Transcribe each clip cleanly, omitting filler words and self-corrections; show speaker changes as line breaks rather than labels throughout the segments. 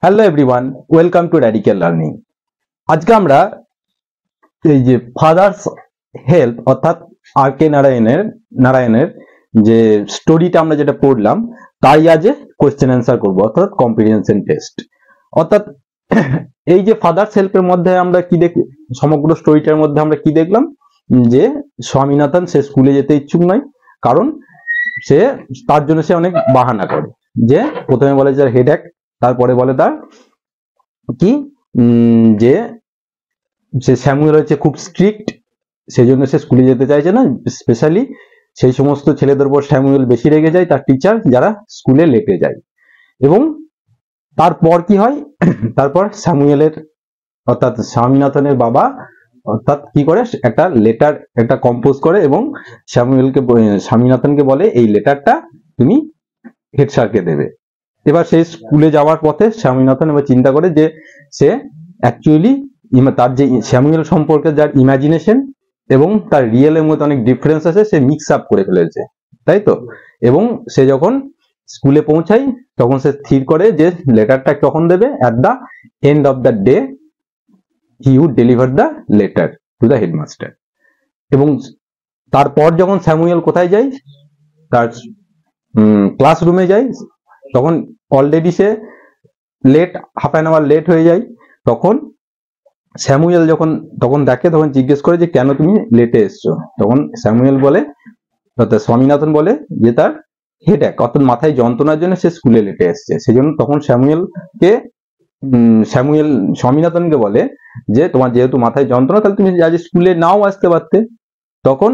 Hello everyone, welcome to radical learning. আজকে আমরা এই যে ফাদার্স হেল্প অর্থাৎ আর কে নারায়ণের যে স্টোরিটা আমরা যেটা পড়লাম তাই আজ কোয়েশ্চেন অ্যান্সার করবো, অর্থাৎ কম্প্রিহেনশন টেস্ট। অর্থাৎ এই যে ফাদার্স হেল্পের মধ্যে আমরা কি দেখ, সমগ্র স্টোরিটার মধ্যে আমরা কি দেখলাম যে স্বামীনাথন সে স্কুলে যেতে ইচ্ছুক নয়, কারণ সে তার জন্য সে অনেক বাহানা করে। যে প্রথমে বলে যে হেডেক, তারপরে বলে তার কি যে সে স্যামুয়েল হচ্ছে খুব স্ট্রিক্ট, সেই জন্য সে স্কুলে যেতে চাইছে না। স্পেশালি সেই সমস্ত ছেলেদের উপর স্যামুয়েল বেশি রেগে যায়, তার টিচার যারা স্কুলে লেটে যায়। এবং তারপর কি হয়, তারপর স্যামুয়েলের অর্থাৎ স্বামীনাথনের বাবা অর্থাৎ কি করে একটা লেটার একটা কম্পোজ করে এবং স্বামীনাথনকে বলে এই লেটারটা তুমি হেড স্যারকে দেবে। এবার সেই স্কুলে যাওয়ার পথে স্বামীনাথন এবার চিন্তা করে যে সে অ্যাকচুয়ালি তার যে স্যামুয়েল সম্পর্কে যার ইমাজিনেশন এবং তার রিয়েলের মধ্যে অনেক ডিফারেন্স আছে, সে মিক্স আপ করে ফেলেছে, তাই তো। এবং সে যখন স্কুলে পৌঁছায় তখন সে স্থির করে যে লেটারটা কখন দেবে, at the end of the day he would deliver the letter to the headmaster. এবং তারপর যখন স্যামুয়েল কোথায় যায়, তার ক্লাসরুমে যায়, তখন অলরেডি সে late, half an hour late হয়ে যায়। তখন স্যামুয়েল যখন তখন দেখে, তখন জিজ্ঞেস করে যে কেন তুমি লেটে এসছো। তখন স্যামুয়েল বলে, স্বামীনাথন বলে যে তার হেডেক অর্থাৎ মাথায় যন্ত্রণার জন্য সে স্কুলে লেটে এসছে। সেজন্য তখন স্বামীনাথনকে বলে যে তোমার যেহেতু মাথায় যন্ত্রণা, তাহলে তুমি আজ স্কুলে নাও আসতে পারতে। তখন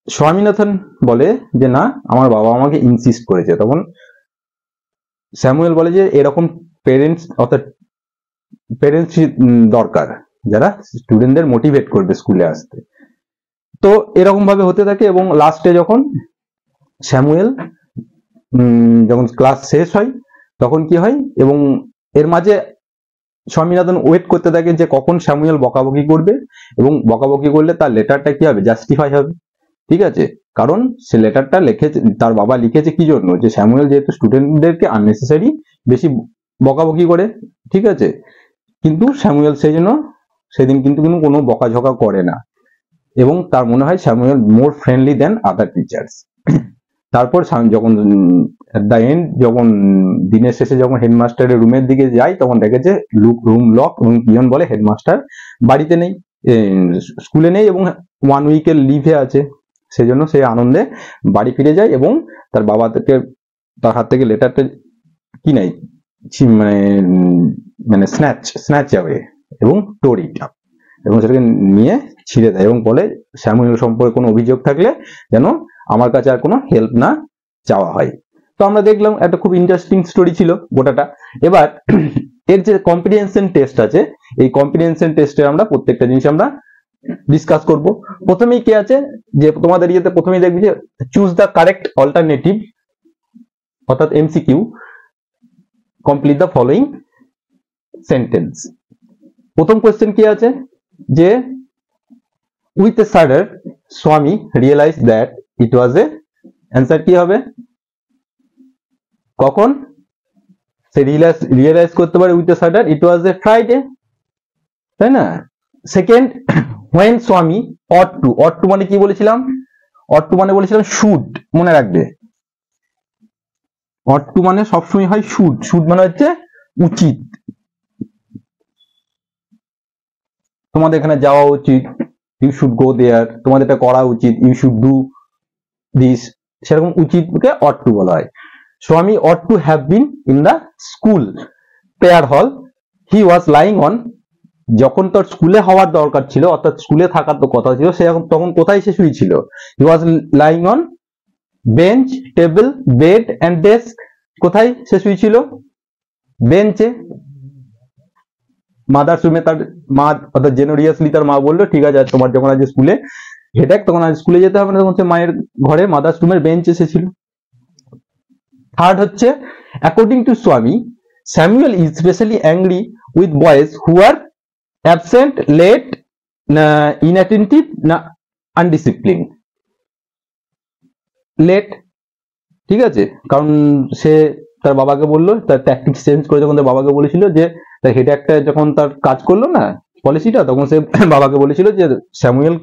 স্বামীনাথন বলে যে না, আমার বাবা আমাকে ইনসিস্ট করেছে। তখন স্যামুয়েল বলে যে এরকম পেরেন্টস দরকার যারা স্টুডেন্টদের মোটিভেট করবে স্কুলে আসতে। তো এরকম ভাবে হতে থাকে এবং লাস্টে যখন স্যামুয়েল যখন ক্লাস শেষ হয় তখন কি হয়, এবং এর মাঝে স্বামীনাথন ওয়েট করতে থাকে যে কখন স্যামুয়েল বকাবকি করবে এবং বকাবকি করলে তার লেটারটা কি হবে, জাস্টিফাই হবে। ঠিক আছে, কারণ সে লেটারটা লিখেছে, তার বাবা লিখেছে কি জন্য, যে স্যামুয়েল যেহেতু স্টুডেন্টদেরকে আননেসেসারি বেশি বকাবকি করে। ঠিক আছে, কিন্তু স্যামুয়েল সেই জন্য সেদিন কিন্তু কোনো বকাঝকা করে না এবং তার মনে হয় স্যামুয়েল মোর ফ্রেন্ডলি দেন আদার টিচার্স। তারপর যখন দ্য এন্ড, যখন দিনের শেষে যখন হেডমাস্টারের রুমের দিকে যায়, তখন দেখেছে রুম লক এবং পিয়ন বলে হেডমাস্টার বাড়িতে নেই, স্কুলে নেই এবং 1 উইকের লিভে আছে। সেজন্য সে আনন্দে বাড়ি ফিরে যায় এবং তার বাবা থেকে তার হাত থেকে লেটারটা কি নেই, মানে স্ন্যাচ যাবে এবং টোরি এবং সেটাকে নিয়ে ছিঁড়ে দেয় এবং বলে স্যামুয়েল সম্পর্কে কোনো অভিযোগ থাকলে যেন আমার কাছে আর কোনো হেল্প না চাওয়া হয়। তো আমরা দেখলাম একটা খুব ইন্টারেস্টিং স্টোরি ছিল গোটাটা। এবার এর যে কম্প্রিহেনশন টেস্ট আছে, এই কম্প্রিহেনশন টেস্টে আমরা প্রত্যেকটা জিনিস আমরা ডিসকাস করব। প্রথমেই কি আছে যে তোমাদের ইয়েতে প্রথমেই দেখবি যে চুজ দ্য কারেক্ট অল্টারনেটিভ অর্থাৎ MCQ, complete the following sentence. প্রথম কোয়েশ্চেন কি আছে যে with a shudder Swami realise that it was a, answer কি হবে, কখন সে রিয়েলাইজ করতে পারে with a শাডার, it was A Friday, তাই না। সেকেন্ড, হোয়েন স্বামী অট টু মানে কি বলেছিলাম, অট টু মানে বলেছিলাম শুড, মনে রাখবে অট টু মানে সবসময় হয় শুড মানে হচ্ছে উচিত, তোমাদের এখানে যাওয়া উচিত, ইউ শুড গো দেয়ার, তোমাদের এটা করা উচিত, ইউ শুড ডু দিস, সেরকম উচিতকে অট টু বলা হয়। Swami ought to have been in the school prayer hall, he was lying on, যখন তোর স্কুলে হওয়ার দরকার ছিল অর্থাৎ স্কুলে থাকার তো কথা ছিল, সে তখন কোথায় সে শুয়েছিল, he was lying on bench, table, bed and desk, কোথায় সে শুয়েছিল, বেঞ্চে। মাদার্স রুমে তার মা অর্থাৎ জেনারিয়াসলি তার মা বললো ঠিক আছে তোমার যখন আজ স্কুলে হেডেক, তখন আজ স্কুলে যেতে হবে না, তখন সে মায়ের ঘরে মাদার্স রুমের বেঞ্চ এসেছিল। থার্ড হচ্ছে according to Swami Samuel is specially angry with boys who are absent, late, inattentive না আনডিসিপ্লিন। লেট, ঠিক আছে, কারণ সে তার বাবাকে বললো, তার ট্যাকটিক্স চেঞ্জ করে যখন তার বাবাকে বলেছিল যে তার হেডেকটা যখন তার কাজ করলো না পলিসিটা, তখন সে বাবাকে বলেছিল যে স্যামুয়েল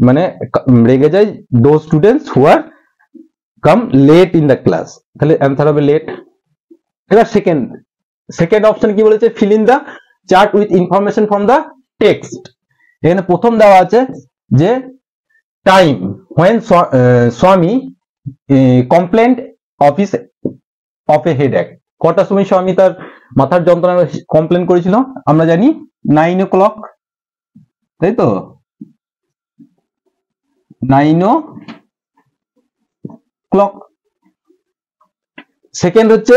মানে রেগে যায় those students who R come late in the class, তাহলে অ্যান্সার হবে লেট। এবার সেকেন্ড অপশন কি বলেছে, feel in the chart with information from the text. এখানে প্রথম দেওয়া আছে যে টাইম হোয়েন স্বামী complaint office of a headache, কটার সময় স্বামী তার মাথার যন্ত্রণা কমপ্লেন করেছিল, আমরা জানি 9 o'clock, তাই তো 9 o'clock। সেকেন্ড হচ্ছে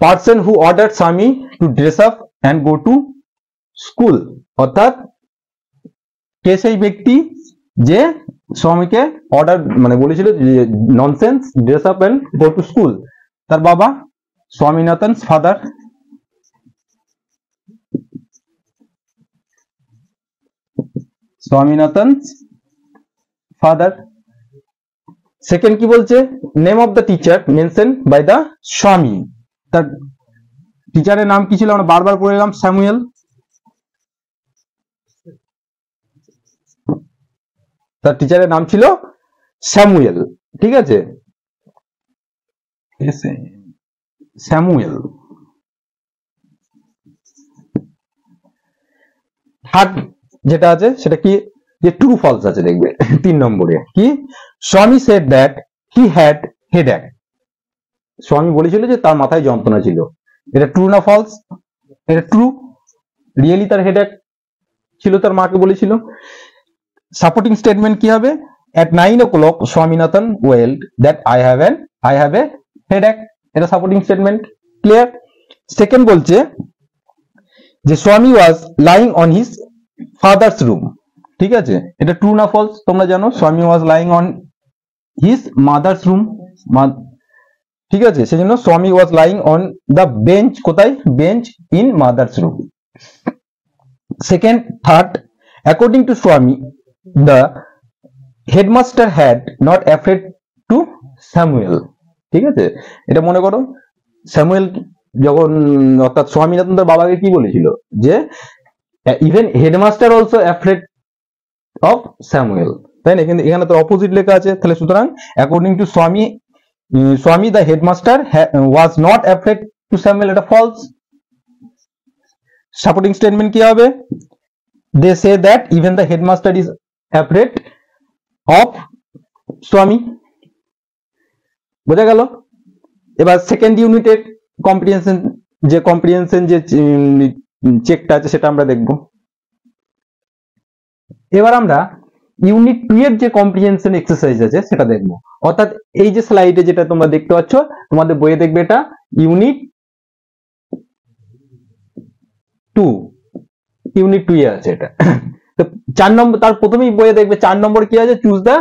পার্সন হু অর্ডার স্বামী two dress up and go to school, অর্থাৎ কে সেই ব্যক্তি যে স্বামীকে অর্ডার মানে বলেছিল যে nonsense dress up and go to school, তার বাবা Swaminathan's father. Swaminathan's father. Second কি বলছে, name of the teacher mention by the Swami, তার টিচারের নাম কি ছিল, আমরা বারবার পড়ে গেলাম, স্যামুয়েল। তার টিচারের নাম ছিল স্যামুয়েল, ঠিক আছে, স্যামুয়েল। থার্ড যেটা আছে সেটা কি, যে ট্রু ফলস আছে দেখবে 3 নম্বরে কি, স্বামী said that he had headache, স্বামী বলেছিল যে তার মাথায় যন্ত্রণা ছিল, এটা ট্রু না ফলস? এটা ট্রু, রিয়েলি তার হেডেক ছিল, তার মাকে বলেছিল। সাপোর্টিং স্টেটমেন্ট কি হবে, at 9 o'clock Swaminathan wailed that I have a headache, এটা সাপোর্টিং স্টেটমেন্ট, ক্লিয়ার। সেকেন্ড বলছে যে Swami was lying on his father's room, ঠিক আছে, এটা ট্রু না ফলস তোমরা জানো, Swami was lying on his mother's room, ঠিক আছে, সেজন্য Swami was lying on the bench, কোথায়, bench in mother's room. Second, third, according to Swami the headmaster had not afraid to Samuel, ঠিক আছে, এটা মনে করো স্যামুয়েল যখন অর্থাৎ স্বামীনাথন তার বাবাকে কি বলেছিল যে even headmaster also afraid of Samuel, তাই না, কিন্তু এখানে তো অপোজিট লেখা আছে, তাহলে সুতরাং according to Swami the headmaster was not afraid to Samuel, এটা ফলস। সাপোর্টিং স্টেটমেন্ট কি হবে, they say that even the headmaster is afraid of Swami, বোঝা গেল। এবার সেকেন্ড ইউনিটের কম্প্রিহেনশন যে চেকটা আছে সেটা আমরা দেখব। এবার আমরা ইউনিট 2 এর যে কম্প্রিহেনশন এক্সারসাইজ আছে সেটা দেখব, অর্থাৎ এই যে স্লাইডে যেটা তোমরা দেখতে পাচ্ছ তোমাদের বইয়ে দেখবে এটা ইউনিট 2 এ আছে এটা। তো 4 নম্বর, তার প্রথমেই বইয়ে দেখবে 4 নম্বর কি আছে, চুজ দ্য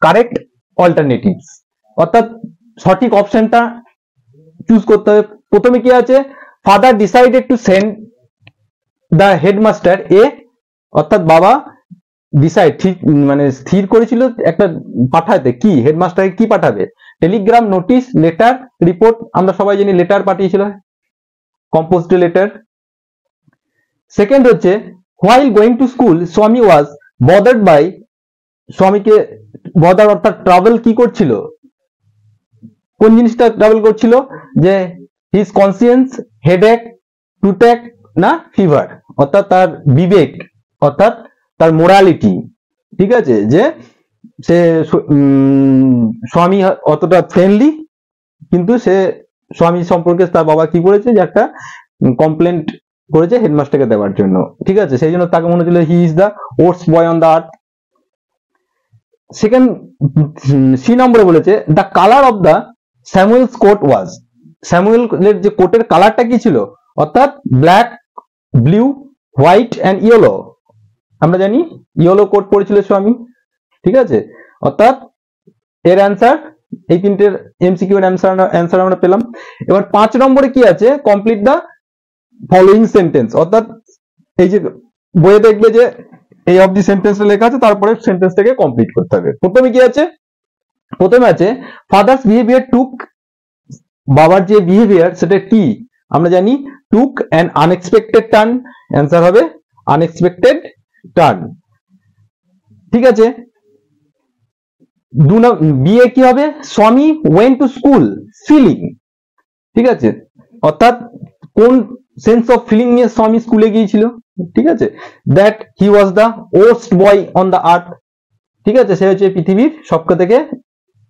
কারেক্ট অল্টারনেটিভস, অর্থাৎ সঠিক অপশনটা চুজ করতে হবে। প্রথমে কি আছে, father decided to send the headmaster a, অর্থাৎ বাবা ডিসাইড ঠিক মানে স্থির করেছিল একটা পাঠাতে, কি হেডমাস্টারকে কি পাঠাবে, টেলিগ্রাম, নোটিশ, লেটার, রিপোর্ট, আমরা সবাই জানি লেটার পাঠিয়েছিল, কম্পোজড লেটার। সেকেন্ড হচ্ছে হোয়াইল গোয়িং টু স্কুল স্বামী ওয়াজ বদার্ড বাই, স্বামীকে বদার অর্থাৎ ট্রাভেল কি করছিল, কোন জিনিসটা ট্রাভেল করছিল, যে হিজ কনসিয়েন্স, হেডেক, টুটেক না ফিভার, অর্থাৎ তার বিবেক অর্থাৎ তার মোরালিটি, ঠিক আছে, যে সে স্বামী অতটা ফ্রেন্ডলি, কিন্তু সে স্বামী সম্পর্কে তার বাবা কি করেছে যে একটা কমপ্লেন্ট করেছে হেডমাস্টারকে দেওয়ার জন্য, ঠিক আছে, সেই জন্য তাকে মনে হচ্ছিল he is the worst boy on the earth. Second C নম্বরে বলেছে the colour of the Samuel's coat was, স্যামুয়েলের যে কোটের কালারটা কি ছিল, অর্থাৎ black, blue, white and yellow, আমরা জানি ইয়েলো কোট পরেছিল স্বামী, ঠিক আছে, অর্থাৎ এর অ্যান্সার এই তিনটের এমসিকিউ এর অ্যান্সার আমরা পেলাম। এবার 5 নম্বরে কি আছে, কমপ্লিট দ্য ফলোইং সেন্টেন্স, অর্থাৎ এই যে বইয়ে দেখবে যে এই অবধি সেন্টেন্সটা লেখা আছে, তারপরে সেন্টেন্সটাকে কমপ্লিট করতে হবে। প্রথমে কি আছে, প্রথমে আছে ফাদার্স বিহেভিয়ার টুক বাবার যে বিহেভিয়ার সেটা কি আমরা জানি, টুক অ্যান আনএক্সপেক্টেড টার্ন, অ্যান্সার হবে আনএক্সপেক্টেড টার্ন। ঠিক আছে, বিয়ে কি হবে, স্বামী ওয়েন্ট টু স্কুল ফিলিং, ঠিক আছে, অর্থাৎ কোন সেন্স অফ ফিলিং নিয়ে স্বামী স্কুলে গিয়েছিল, ঠিক আছে, that he was the worst boy on the আর্থ, ঠিক আছে, সে হচ্ছে পৃথিবীর সবথেকে থেকে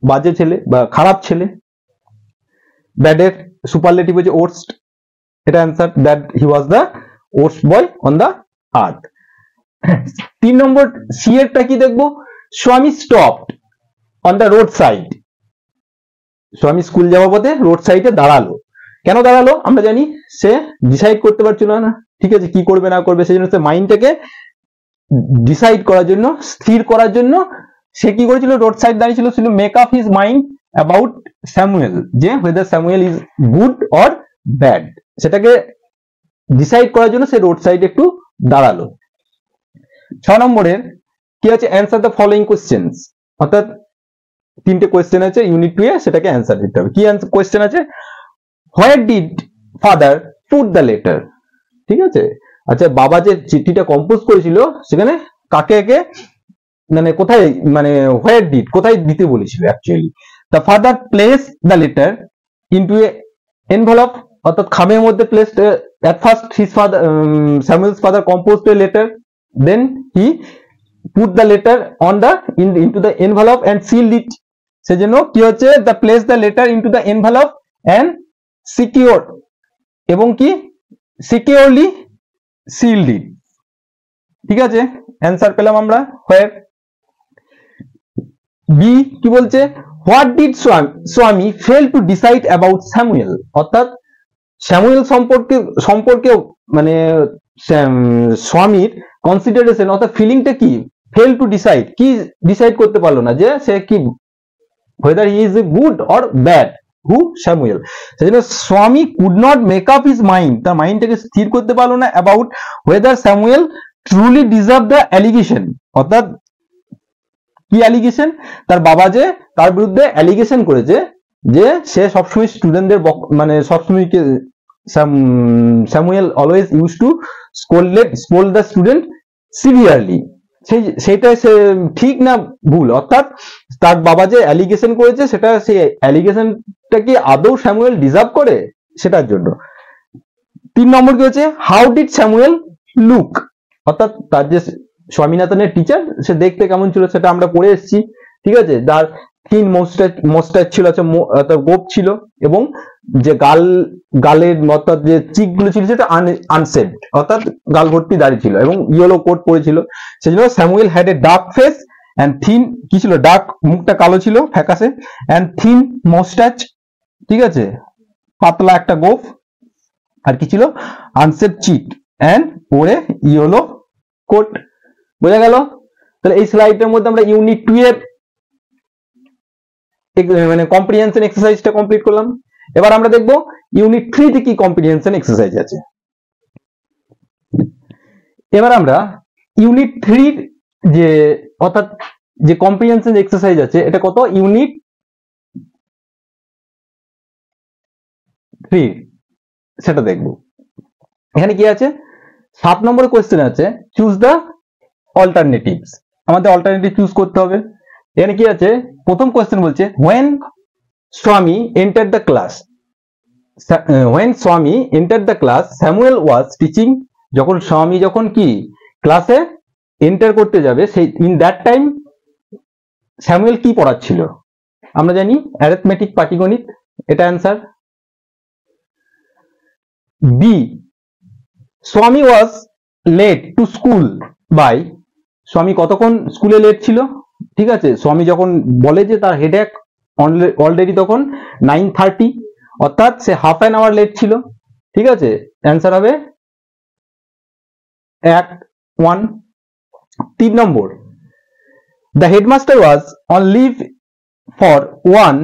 বাজে ছেলে বা খারাপ ছেলে। ব্যাডের সুপারলেটিভ হচ্ছে ওয়ার্স্ট, এটা answer, that he was the worst boy on the earth. 3 নম্বর সি এরটা কি দেখবো, Swami stopped on the road side, Swami school যাওয়ার পথে রোড সাইডে দাঁড়ালো, কেন দাঁড়ালো আমরা জানি, সে ডিসাইড করতে পারছিল না, ঠিক আছে, কি করবে না করবে, সেই জন্য সে মাইন্ডটাকে ডিসাইড করার জন্য, স্থির করার জন্য সে কি করেছিল, রোড সাইড দাঁড়িয়েছিল, ছিল make up his mind about Samuel, যে whether Samuel is good or bad, সেটাকে ডিসাইড করার জন্য সে রোড সাইড একটু দাঁড়ালো। 6 নম্বরের কি আছে, অ্যান্সার দ্য ফলোইং কোশ্চেন্স, অর্থাৎ 3টে কোয়েশ্চেন আছে ইউনিট 2 এ, সেটাকে অ্যান্সার দিতে হবে। কি কোয়েশ্চেন আছে, where did father put the letter, ঠিক আছে, আচ্ছা বাবা যে চিঠিটা কম্পোজ করেছিল সেখানে কাকে কে মানে কোথায়, মানে হোয়ার ডিড কোথায় দিতে বলেছিল actually, the father place the letter into a envelope, অর্থাৎ খামের মধ্যে placed, at first his father Samuel's father composed a letter, then he put the letter on the into the envelope and sealed it, সেজন্য কি হচ্ছে, the place the letter into the envelope and secure, এবং কি securely sealed it, ঠিক আছে, answer পেলাম আমরা where। B কি বলছে, what did স্বামী fail to decide about Samuel, অর্থাৎ স্যামুয়েল সম্পর্কে মানে স্বামীর কনসিডারেশন অর্থাৎ ফিলিংটা কি, ফেল টু ডিসাইড, কি ডিসাইড করতে পারলো না যে সে কি whether he is good or bad, who Samuel, সেজন্য স্বামী could not make up his mind, তার মাইন্ডটাকে স্থির করতে পারলো না about whether Samuel truly deserved the allegation, অর্থাৎ কি অ্যালিগেশন, তার বাবা যে তার বিরুদ্ধে অ্যালিগেশন করেছে যে সে সবসময় স্টুডেন্টদের মানে সবসময় Samuel always used to scold the student severely, সেটা সে ঠিক না ভুল, অর্থাৎ তার বাবা যে অ্যালিগেশন করেছে সেটা সেই অ্যালিগেশনটা কি আদৌ স্যামুয়েল ডিজার্ভ করে, সেটার জন্য। 3 নম্বর কি হচ্ছে, হাউ ডিড স্যামুয়েল লুক, অর্থাৎ তার যে স্বামীনাথনের টিচার সে দেখতে কেমন ছিল সেটা আমরা পড়ে এসেছি, ঠিক আছে, তার থিন মোস্টাচ ছিল, তার গোপ ছিল, এবং যে গালের অর্থাৎ যে চিকগুলো ছিল সেটা আনশেভড, অর্থাৎ গাল ভর্তি দাড়ি ছিল, এবং ইয়েলো কোট পরেছিল, সেজন্য Samuel had a dark face and thin, কি ছিল, ডার্ক, মুখটা কালো ছিল ফ্যাকাসে, এন্ড থিন মোস্টাচ, ঠিক আছে, পাতলা একটা গোফ, আর কি ছিল, আনশেভড চিক এন্ড ওরে ইয়েলো কোট, বোঝা গেল। তাহলে এই স্লাইডের মধ্যে আমরা ইউনিট 2 এর মানে কম্প্রিহেনশন এক্সারসাইজটা কমপ্লিট করলাম। এবার আমরা দেখব ইউনিট 3 তে কি কম্প্রিহেনশন এক্সারসাইজ আছে। এবার আমরা ইউনিট 3 যে অর্থাৎ যে কম্প্রিহেনশন এক্সারসাইজ আছে এটা কত, ইউনিট 3 সেটা দেখব। এখানে কি আছে, 7 নম্বরের কোশ্চেন আছে, চুজ দ্য অল্টারনেটিভস, আমাদের অল্টারনেটিভ চুজ করতে হবে। এখানে কি আছে, প্রথম কোশ্চেন বলছে when Swami entered the class, when Swami entered the class Samuel was teaching, যখন স্বামী যখন কি ক্লাসে এন্টার করতে যাবে সেই ইন দ্যাট টাইম স্যামুয়েল কি পড়াচ্ছিল, আমরা জানি অ্যারিথমেটিক পাটিগণিত, এটা answer. B Swami was late to school by, Swami কতক্ষণ স্কুলে লেট ছিল, ঠিক আছে, স্বামী যখন বলে যে তার হেডেক অলরেডি তখন 9:30, অর্থাৎ সে হাফ অ্যান আওয়ার লেট ছিল, ঠিক আছে, অ্যান্সার হবে 1. 3 নম্বর, the headmaster was on leave for 1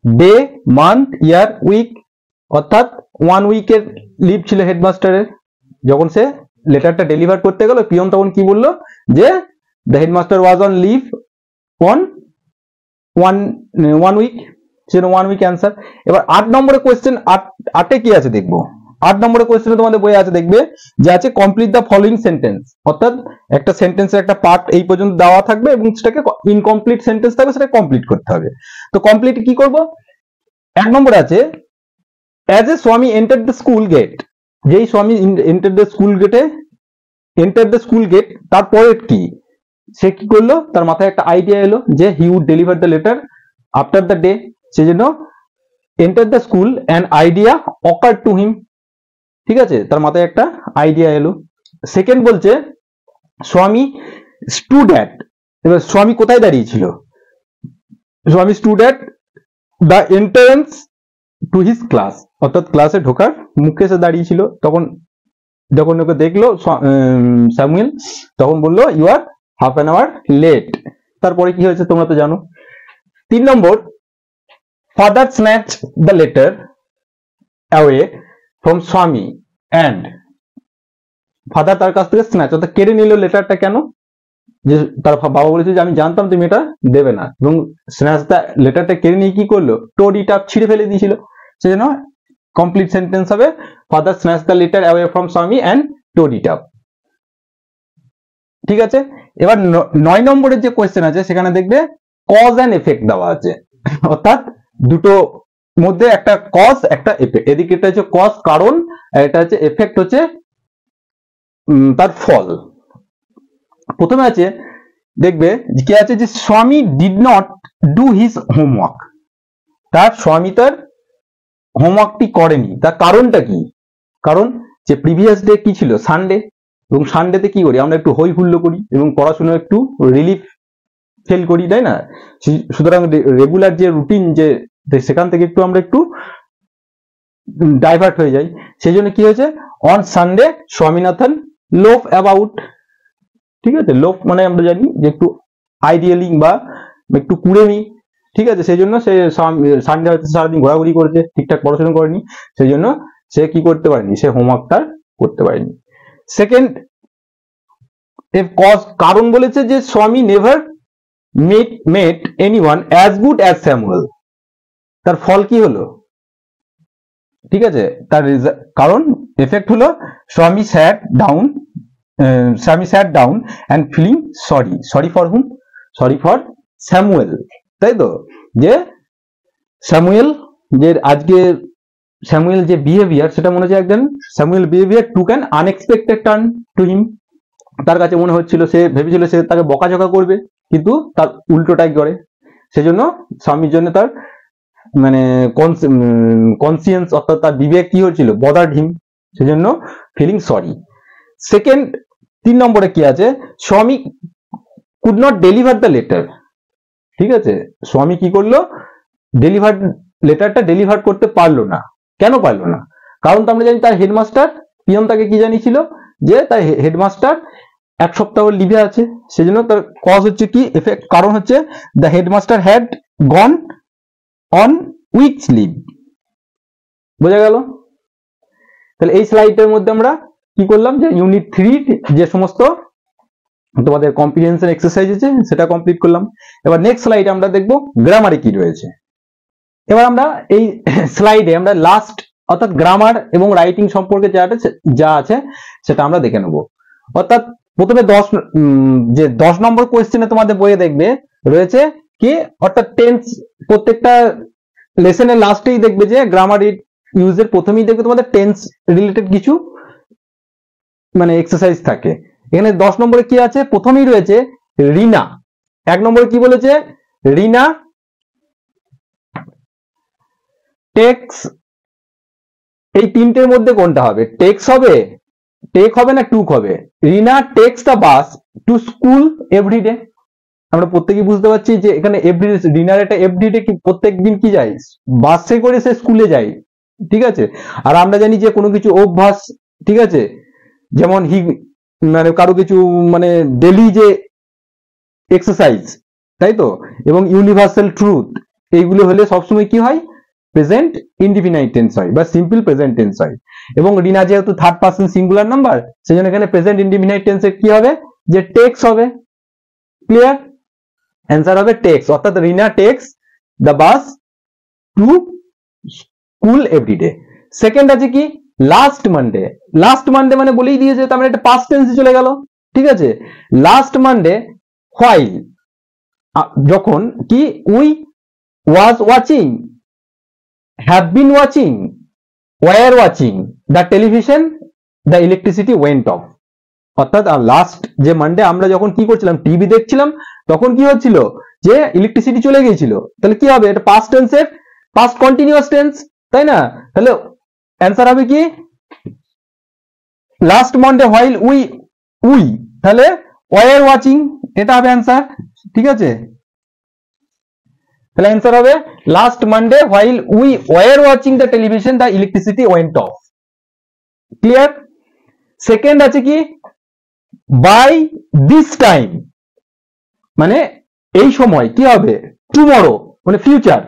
day month year week, অর্থাৎ 1 উইকের লিভ ছিল হেডমাস্টারের, যখন সে লেটারটা ডেলিভার করতে গেল পিয়ন তখন কি বললো যে the headmaster was on leave on one week, সেজন্য 1 উইক অ্যান্সার। এবার 8 নম্বরের কোয়েশ্চেন, 8 কি আছে দেখবো। 8 নম্বরের কোয়েশ্চেনে তোমাদের বইয়ে আছে, দেখবে যে আছে কমপ্লিট দ্য ফলোইং সেন্টেন্স, অর্থাৎ একটা সেন্টেন্সের একটা পার্ট এই পর্যন্ত দেওয়া থাকবে এবং সেটাকে ইনকমপ্লিট সেন্টেন্স থাকবে, সেটা কমপ্লিট করতে হবে। তো কমপ্লিট কি করব, 1 নম্বরে আছে অ্যাজ এ স্বামী এন্টার দ্য স্কুল গেট, যেই স্বামী এন্টার দ্য স্কুল গেট তারপরে কি সে কি করলো, তার মাথায় একটা আইডিয়া এলো যে he would deliver the letter after the day, সেজন্য enter the school an idea occur to him, ঠিক আছে, তার মাথায় একটা আইডিয়া এলো। সেকেন্ড বলছে স্বামী স্টুড অ্যাট, এবার স্বামী কোথায় দাঁড়িয়েছিল, স্বামী stood at the entrance to his class, অর্থাৎ ক্লাসে ঢোকার মুখে সে দাঁড়িয়েছিল। তখন যখন ওকে দেখলো স্যামুয়েল, তখন বললো you are half an hour late. তারপরে কি হয়েছে তোমরা তো জানো। 3 নম্বর father snatch the letter away from Swami and, father তার কাছ থেকে স্ন্যাচ অর্থাৎ কেড়ে নিল লেটারটা, কেন, যে তার বাবা বলেছে যে আমি জানতাম তুমি এটা দেবে না, এবং স্ন্যাচ দ্য লেটারটা কেড়ে নিয়ে কি করলো, টোড ইট আপ, ছিঁড়ে ফেলে দিয়েছিল। সেজন্য কমপ্লিট সেন্টেন্স হবে father snatch the letter away from Swami and towed it up, ঠিক আছে। এবার 9 নম্বরের যে কোয়েশ্চেন আছে সেখানে দেখবে কজ অ্যান্ড এফেক্ট দেওয়া আছে, অর্থাৎ দুটো মধ্যে একটা কজ একটা এফেক্ট, এদিকে এটা হচ্ছে কজ কারণ, আর এটা হচ্ছে এফেক্ট হচ্ছে তার ফল। প্রথমে আছে দেখবে কি আছে যে স্বামী did not do his homework, তার স্বামী তার হোমওয়ার্কটি করেনি, তার কারণটা কি, কারণ যে প্রিভিয়াস ডে কি ছিল, সানডে, এবং সানডেতে কি করি আমরা, একটু হই হুল্লো করি এবং পড়াশোনা একটু রিলিফ ফিল করি, তাই না। সুতরাং রেগুলার যে রুটিন যে সেখান থেকে একটু আমরা একটু ডাইভার্ট হয়ে যাই, সেই জন্য কি হয়েছে on Sunday Swaminathan loaf about, ঠিক আছে, লোফ মানে আমরা জানি যে একটু আইডিয়ালিং বা একটু কুড়েমি, ঠিক আছে, সেই জন্য সে সানডে হয়তো সারাদিন ঘোরাঘুরি করেছে, ঠিকঠাক পড়াশোনা করেনি, সেই জন্য সে কি করতে পারেনি, সে হোমওয়ার্কটা করতে পারেনি। সেকেন্ড কজ কারণ বলেছে যে স্বামী নেভার মেট anyone as good as Samuel, তার ফল কি হলো, ঠিক আছে, তার কারণ এফেক্ট হলো Swami sat down and feeling sorry for hmm, sorry for Samuel, তাই তো, যে স্যামুয়েল যে আজকে স্যামুয়েল যে বিহেভিয়ার সেটা মনে হচ্ছে একজন Samuel behaviour took an unexpected turn to him, তার কাছে মনে হচ্ছিল সে ভেবেছিল সে তাকে বকাঝকা করবে, কিন্তু তার উল্টোটাই করে, সেজন্য স্বামীর জন্য তার মানে কনসিয়েন্স অর্থাৎ তার বিবেক কি হচ্ছিল, বদার্ড হিম, সেজন্য ফিলিং সরি। সেকেন্ড 3 নম্বরে কি আছে, স্বামী could not deliver the letter, ঠিক আছে, স্বামী কি করলো, লেটারটা ডেলিভার করতে পারলো না, কেন পারলো না, কারণ তো আমরা জানি তার হেডমাস্টার পিয়ন তাকে কি জানিয়েছিল যে তার হেডমাস্টার 1 সপ্তাহ লিভে আছে, সেজন্য তার কজ হচ্ছে কি এফেক্ট, কারণ হচ্ছে the headmaster had gone on weeks leave, বোঝা গেল। তাহলে এই স্লাইডের মধ্যে আমরা কি করলাম যে ইউনিট 3 যে সমস্ত তোমাদের কম্প্রিহেনশন এক্সারসাইজ আছে সেটা কমপ্লিট করলাম। এবার নেক্সট স্লাইডে আমরা দেখব গ্রামারে কি রয়েছে। এবার আমরা এই স্লাইডে আমরা লাস্ট অর্থাৎ গ্রামার এবং রাইটিং সম্পর্কে যা আছে সেটা আমরা দেখে নেব। অর্থাৎ প্রথমে 10 নম্বর কোয়েশ্চেনে তোমাদের বইয়ে দেখবে রয়েছে কি, অর্থাৎ টেন্স, প্রত্যেকটা লেসনের লাস্টেই দেখবে যে গ্রামার ইউজের প্রথমেই দেখবে তোমাদের টেন্স রিলেটেড কিছু মানে এক্সারসাইজ থাকে। এখানে 10 নম্বরে কি আছে, প্রথমেই রয়েছে রিনা। 1 নম্বরে কি বলেছে, রিনা টেক্স, এই তিনটের মধ্যে কোনটা হবে, টেক হবে না টুক হবে। Rina takes the bus to school everyday, আমরা প্রত্যেকেই বুঝতে পারছি যে এখানে এভরিডে, রিনার এটা এভরিডে কি প্রত্যেক দিন কি যায়, বাসে করে সে স্কুলে যায়, ঠিক আছে। আর আমরা জানি যে কোনো কিছু অভ্যাস, ঠিক আছে, যেমন মানে কারো কিছু মানে ডেলি যে এক্সারসাইজ, তাই তো, এবং ইউনিভার্সাল ট্রুথ, এইগুলো হলে সবসময় কি হয়, প্রেজেন্ট ইনডিফিনাইট টেন্স হয় বা সিম্পল প্রেজেন্ট টেন্স হয়। এবং রিনা যেহেতু থার্ড পারসন সিঙ্গুলার নাম্বার, সেজন্য এখানে প্রেজেন্ট ইনডিফিনাইট টেন্সের কি হবে, যে টেক্স হবে। ক্লিয়ার, অ্যান্সার হবে টেক্স, অর্থাৎ Rina takes the bus to school everyday. Second আছে কি লাস্ট মানডে। লাস্ট মানডে মানে বলেই দিয়েছে, তার মানে এটা পাস্ট টেন্সে চলে গেল। ঠিক আছে, লাস্ট মানডে হোয়াইল, যখন কি we was watching, have been watching, were watching the television, the electricity went off. অর্থাৎ লাস্ট যে মানডে আমরা যখন কি করছিলাম, টিভি দেখছিলাম, তখন কি হচ্ছিল যে ইলেকট্রিসিটি চলে গিয়েছিল। তাহলে কি হবে, এটা পাস্ট টেন্সের পাস্ট কন্টিনিউয়াস টেন্স, তাই না? তাহলে অ্যান্সার হবে কি লাস্ট মানডে হোয়াইল উই, তাহলে ওয়ার ওয়াচিং, এটা হবে অ্যান্সার। ঠিক আছে, তাহলে অ্যান্সার হবে last Monday while we were watching the television, the electricity went of. Clear? Second আছে কি বাই দিস টাইম, মানে এই সময় কি হবে, টুমরো মানে ফিউচার।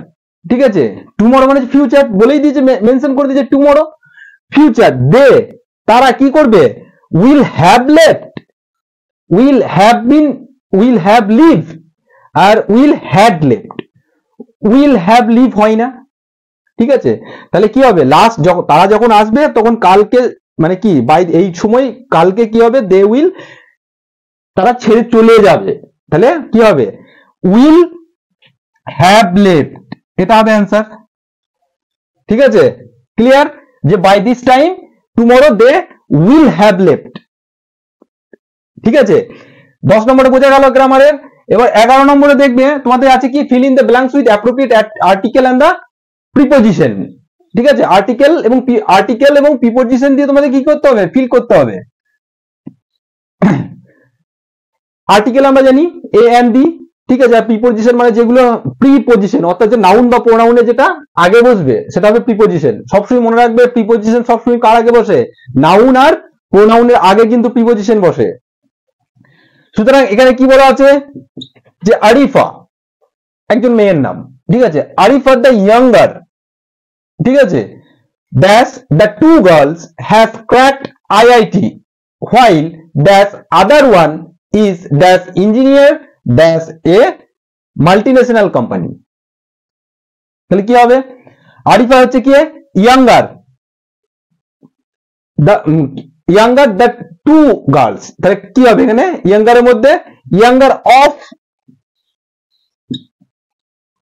ঠিক আছে, টুমরো মানে ফিউচার, বলেই দিয়েছে, মেনশন করে দিয়েছে টুমরো ফিউচার। দে তারা কি করবে, will have left, will have been, will have leave, আর will had left. Will have leave হয় না। ঠিক আছে, তাহলে কি হবে, লাস্ট তারা যখন আসবে তখন কালকে, মানে কি বাই এই সময় কালকে কি হবে, দে উইল, তারা ছেড়ে চলে যাবে। তাহলে কি হবে, উইল হ্যাভ লেফট, এটা হবে অ্যান্সার। ঠিক আছে, ক্লিয়ার, যে by this time tomorrow they will have left. ঠিক আছে, 10 নম্বরে বোঝা গেল গ্রামারের। এবার 11 নম্বরে দেখবে তোমাদের আছে কি fill in the blanks with appropriate article and the preposition. ঠিক আছে, আর্টিকেল এবং প্রিপোজিশন দিয়ে তোমাদের কি করতে হবে, ফিল করতে হবে। আর্টিকেল আমরা জানি এ এন্ড বি। ঠিক আছে, আর প্রিপোজিশন মানে যেগুলো প্রিপোজিশন, অর্থাৎ যে নাউন বা প্রোনাউনে যেটা আগে বসবে সেটা হবে প্রিপোজিশন। সবসময় মনে রাখবে প্রিপোজিশন সবসময় কার আগে বসে, নাউন আর প্রোনাউনের আগে কিন্তু প্রিপোজিশন বসে। সুতরাং এখানে কি বলা আছে যে আরিফা একজন মেয়ের নাম। ঠিক আছে, আরিফা দ্য ইয়াঙ্গার, ঠিক আছে, dash the two girls have cracked IIT while dash other one is dash engineer dash a multinational company. তাহলে কি হবে, আরিফা হচ্ছে কি younger, younger the two girls, তাহলে কি হবে এখানে, ইয়াঙ্গারের মধ্যে ইয়াঙ্গার অফ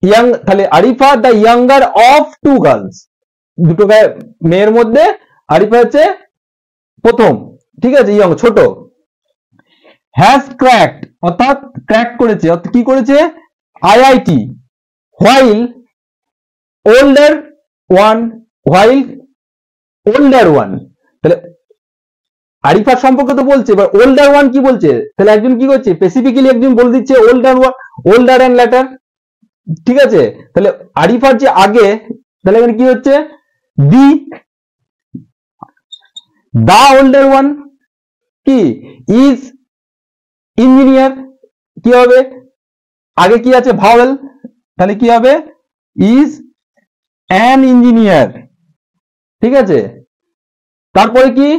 ইয়াং, তাহলে Arifa the younger of two girls, দুটো মেয়ের মধ্যে আরিফা হচ্ছে প্রথম। ঠিক আছে, ইয়ং ছোট। হ্যাজ ক্র্যাকড অর্থাৎ ক্র্যাক করেছে, অর্থাৎ কি করেছে, IIT, while older one, while older one, তাহলে আরিফার সম্পর্কে তো বলছে, এবার ওল্ডার ওয়ান কি বলছে, তাহলে একজন কি করছে, স্পেসিফিক্যালি একজন বলে দিচ্ছে older one, older and latter. ঠিক আছে, তাহলে আরিফার যে আগে, তাহলে এখানে কি হচ্ছে, দি দা ওল্ডার ওয়ান কি ইজ ইঞ্জিনিয়ার, কি হবে, আগে কি আছে ভাওয়েল, তাহলে কি হবে ইজ অ্যান ইঞ্জিনিয়ার। ঠিক আছে, তারপরে কি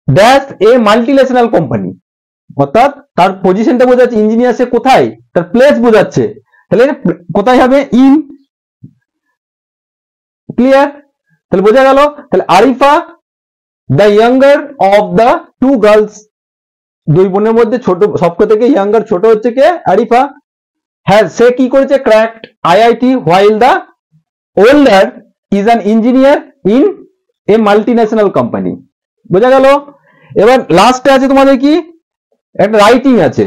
ড্যাশ এ মাল্টিন্যাশনাল কোম্পানি, অর্থাৎ তার পজিশনটা বোঝাচ্ছে, ইঞ্জিনিয়ার সে কোথায়, তার প্লেস বোঝাচ্ছে, তাহলে কোথায় হবে, ইন। ক্লিয়ার, তাহলে বোঝা গেল, তাহলে Arifa the younger of the two girls, দুই বোনের মধ্যে ছোট, সবকে থেকে ইয়াঙ্গার ছোট হচ্ছে কে, আরিফা। হ্যাঁ, সে কি করেছে, cracked IIT while the older is an engineer in a multinational company. বোঝা গেল। এবার লাস্টে আছে তোমাদের কি একটা রাইটিং আছে।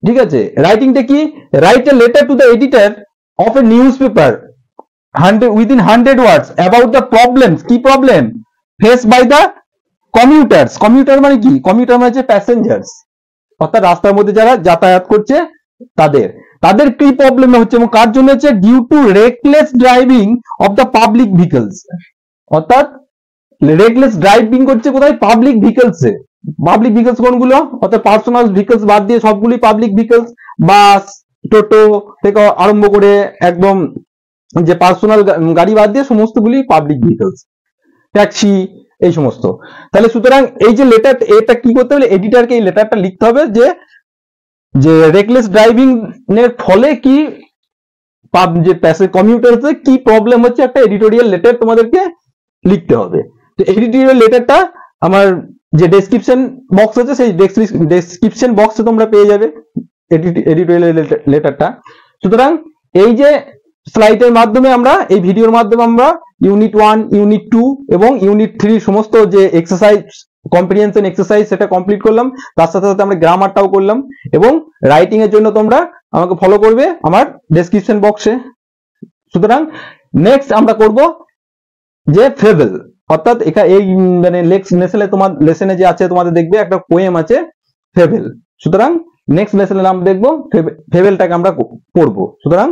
ঠিক আছে, রাইটিংটা কি, write a letter to the editor of a newspaper within 100 words about the problems, কি problem face by the commuters. Commuter মানে কি, কমিউটার মানে হচ্ছে প্যাসেঞ্জার্স, অর্থাৎ রাস্তার মধ্যে যারা যাতায়াত করছে তাদের কি প্রবলেম হচ্ছে এবং কার জন্য হচ্ছে, due to reckless driving of the public vehicles, অর্থাৎ রেকলেস ড্রাইভিং করছে কোথায়, পাবলিক ভেহিকলসে। পাবলিক ভেহিকলস কোনগুলো, অর্থাৎ পার্সোনাল ভেহিকলস বাদ দিয়ে সবগুলি পাবলিক ভেহিকলস, বাস টোটো থেকে আরম্ভ করে একদম যে পার্সোনাল গাড়ি বাদ দিয়ে সমস্তগুলি পাবলিক ভেহিকলস, ট্যাক্সি এই সমস্ত। তাহলে সুতরাং এই যে লেটার, এটা কি করতে হবে, এডিটরকে এই লেটারটা লিখতে হবে যে রেকলেস ড্রাইভিং এর ফলে কি যে প্যাসেজ কমিউটারসে কি প্রবলেম হচ্ছে একটা এডিটোরিয়াল লেটার তোমাদেরকে লিখতে হবে। তো এডিটোরিয়াল লেটারটা আমার যে ডেসক্রিপশন বক্স আছে সেই ডেসক্রিপশন বক্সে তোমরা পেয়ে যাবে এডিটোরিয়াল লেটারটা। সুতরাং এই যে স্লাইডের মাধ্যমে আমরা এই ভিডিওর মাধ্যমে আমরা ইউনিট 1, ইউনিট 2 এবং ইউনিট 3 সমস্ত যে এক্সারসাইজ কম্প্রিহেনশন এক্সারসাইজ সেটা কমপ্লিট করলাম, তার সাথে সাথে আমরা গ্রামারটাও করলাম। এবং রাইটিং এর জন্য তোমরা আমাকে ফলো করবে আমার ডেসক্রিপশন বক্সে। সুতরাং নেক্সট আমরা করব যে ফেবেল, অর্থাৎ এই মানে লেসনে যে আছে তোমাদের দেখবে একটা পোয়েম আছে ফেবেল। সুতরাং নেক্সট লেসনে আমরা দেখবো ফেবেলটাকে আমরা পড়বো। সুতরাং